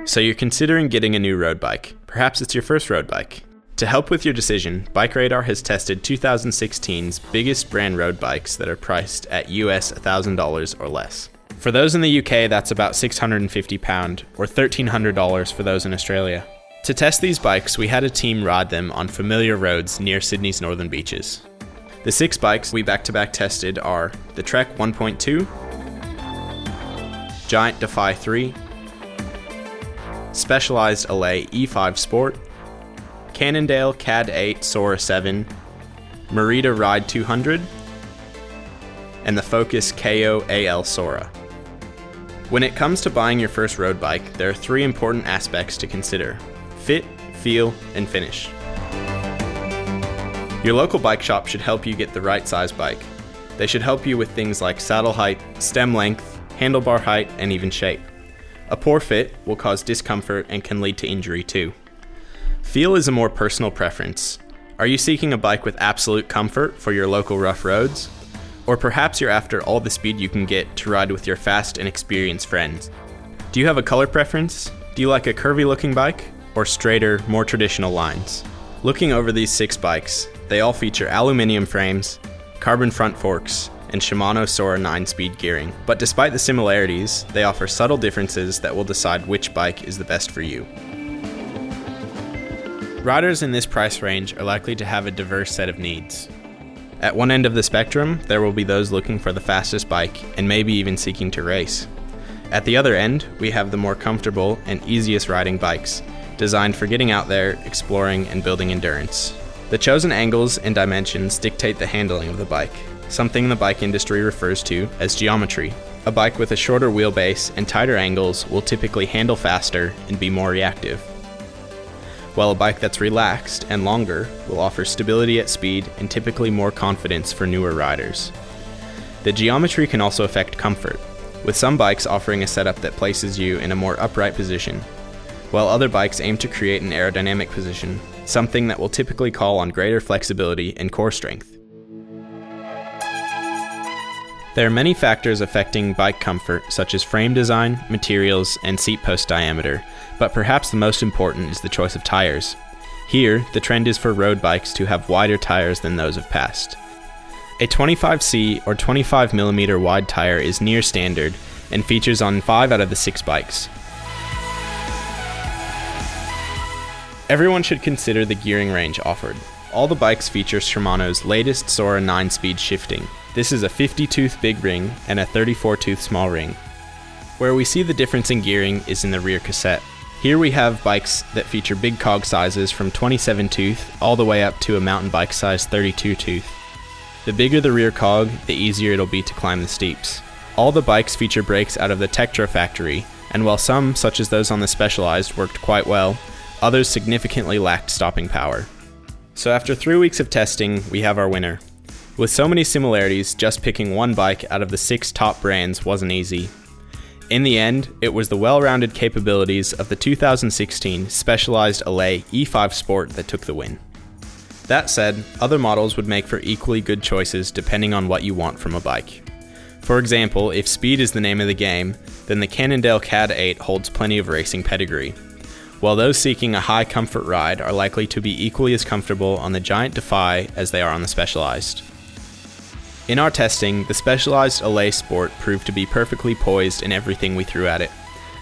So you're considering getting a new road bike. Perhaps it's your first road bike. To help with your decision, BikeRadar has tested 2016's biggest brand road bikes that are priced at US $1,000 or less. For those in the UK, that's about £650 or $1,300 for those in Australia. To test these bikes, we had a team ride them on familiar roads near Sydney's northern beaches. The 6 bikes we back-to-back tested are the Trek 1.2, Giant Defy 3, Specialized Allez E5 Sport, Cannondale CAD807, Merida Ride 200, and the Focus Cayo AL Sora. When it comes to buying your first road bike, there are 3 important aspects to consider: fit, feel, and finish. Your local bike shop should help you get the right size bike. They should help you with things like saddle height, stem length, handlebar height, and even shape. A poor fit will cause discomfort and can lead to injury too. Feel is a more personal preference. Are you seeking a bike with absolute comfort for your local rough roads? Or perhaps you're after all the speed you can get to ride with your fast and experienced friends. Do you have a color preference? Do you like a curvy looking bike? Or straighter, more traditional lines? Looking over these 6 bikes, they all feature aluminum frames, carbon front forks, and Shimano Sora 9-speed gearing. But despite the similarities, they offer subtle differences that will decide which bike is the best for you. Riders in this price range are likely to have a diverse set of needs. At one end of the spectrum, there will be those looking for the fastest bike and maybe even seeking to race. At the other end, we have the more comfortable and easiest riding bikes, designed for getting out there, exploring, and building endurance. The chosen angles and dimensions dictate the handling of the bike, something the bike industry refers to as geometry. A bike with a shorter wheelbase and tighter angles will typically handle faster and be more reactive, while a bike that's relaxed and longer will offer stability at speed and typically more confidence for newer riders. The geometry can also affect comfort, with some bikes offering a setup that places you in a more upright position, while other bikes aim to create an aerodynamic position, something that will typically call on greater flexibility and core strength. There are many factors affecting bike comfort, such as frame design, materials, and seat post diameter, but perhaps the most important is the choice of tires. Here, the trend is for road bikes to have wider tires than those of past. A 25C or 25mm wide tire is near standard and features on 5 out of the 6 bikes. Everyone should consider the gearing range offered. All the bikes feature Shimano's latest Sora 9-speed shifting. This is a 50-tooth big ring and a 34-tooth small ring. Where we see the difference in gearing is in the rear cassette. Here we have bikes that feature big cog sizes from 27-tooth all the way up to a mountain bike size 32-tooth. The bigger the rear cog, the easier it'll be to climb the steeps. All the bikes feature brakes out of the Tektro factory, and while some, such as those on the Specialized, worked quite well, others significantly lacked stopping power. So after 3 weeks of testing, we have our winner. With so many similarities, just picking one bike out of the 6 top brands wasn't easy. In the end, it was the well-rounded capabilities of the 2016 Specialized Allez E5 Sport that took the win. That said, other models would make for equally good choices depending on what you want from a bike. For example, if speed is the name of the game, then the Cannondale CAD8 holds plenty of racing pedigree, while those seeking a high comfort ride are likely to be equally as comfortable on the Giant Defy as they are on the Specialized. In our testing, the Specialized Allez Sport proved to be perfectly poised in everything we threw at it.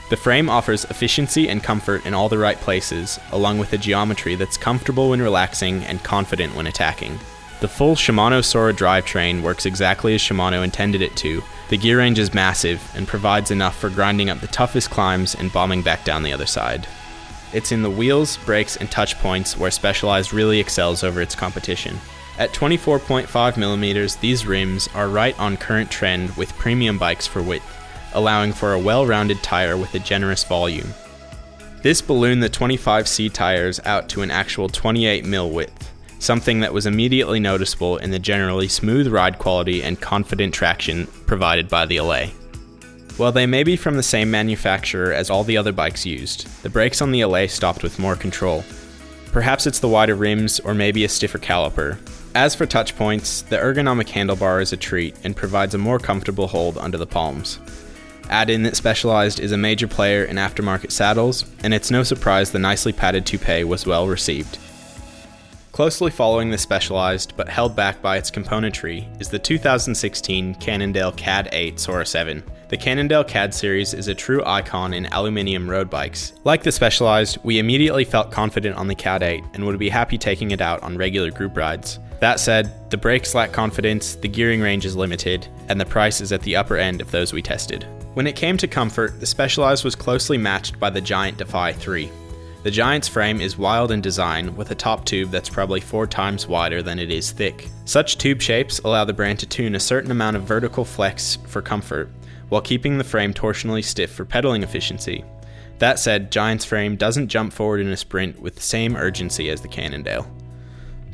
The frame offers efficiency and comfort in all the right places, along with a geometry that's comfortable when relaxing and confident when attacking. The full Shimano Sora drivetrain works exactly as Shimano intended it to. The gear range is massive and provides enough for grinding up the toughest climbs and bombing back down the other side. It's in the wheels, brakes, and touch points where Specialized really excels over its competition. At 24.5mm, these rims are right on current trend with premium bikes for width, allowing for a well-rounded tire with a generous volume. This ballooned the 25C tires out to an actual 28mm width, something that was immediately noticeable in the generally smooth ride quality and confident traction provided by the Allez. While they may be from the same manufacturer as all the other bikes used, the brakes on the Allez stopped with more control. Perhaps it's the wider rims or maybe a stiffer caliper. As for touch points, the ergonomic handlebar is a treat and provides a more comfortable hold under the palms. Add in that Specialized is a major player in aftermarket saddles, and it's no surprise the nicely padded toupee was well received. Closely following the Specialized, but held back by its componentry, is the 2016 Cannondale CAD807. The Cannondale CAD series is a true icon in aluminium road bikes. Like the Specialized, we immediately felt confident on the CAD8 and would be happy taking it out on regular group rides. That said, the brakes lack confidence, the gearing range is limited, and the price is at the upper end of those we tested. When it came to comfort, the Specialized was closely matched by the Giant Defy 3. The Giant's frame is wild in design, with a top tube that's probably 4 times wider than it is thick. Such tube shapes allow the brand to tune a certain amount of vertical flex for comfort, while keeping the frame torsionally stiff for pedaling efficiency. That said, Giant's frame doesn't jump forward in a sprint with the same urgency as the Cannondale.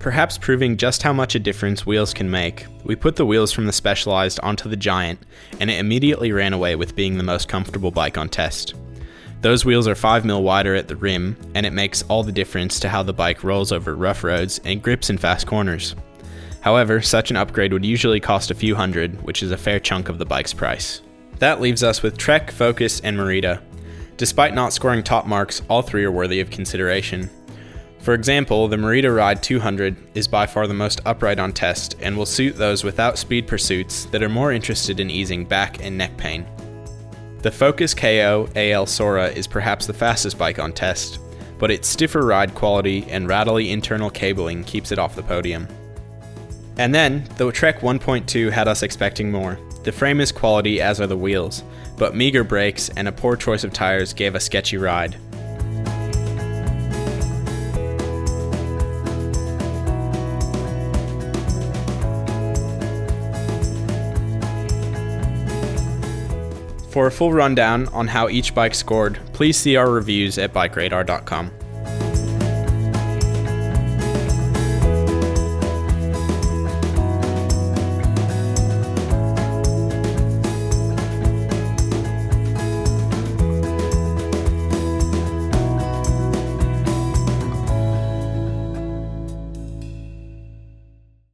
Perhaps proving just how much a difference wheels can make, we put the wheels from the Specialized onto the Giant, and it immediately ran away with being the most comfortable bike on test. Those wheels are 5mm wider at the rim, and it makes all the difference to how the bike rolls over rough roads and grips in fast corners. However, such an upgrade would usually cost a few hundred, which is a fair chunk of the bike's price. That leaves us with Trek, Focus, and Merida. Despite not scoring top marks, all 3 are worthy of consideration. For example, the Merida Ride 200 is by far the most upright on test and will suit those without speed pursuits that are more interested in easing back and neck pain. The Focus Cayo AL Sora is perhaps the fastest bike on test, but its stiffer ride quality and rattly internal cabling keeps it off the podium. And then, the Trek 1.2 had us expecting more. The frame is quality, as are the wheels, but meager brakes and a poor choice of tires gave a sketchy ride. For a full rundown on how each bike scored, please see our reviews at BikeRadar.com.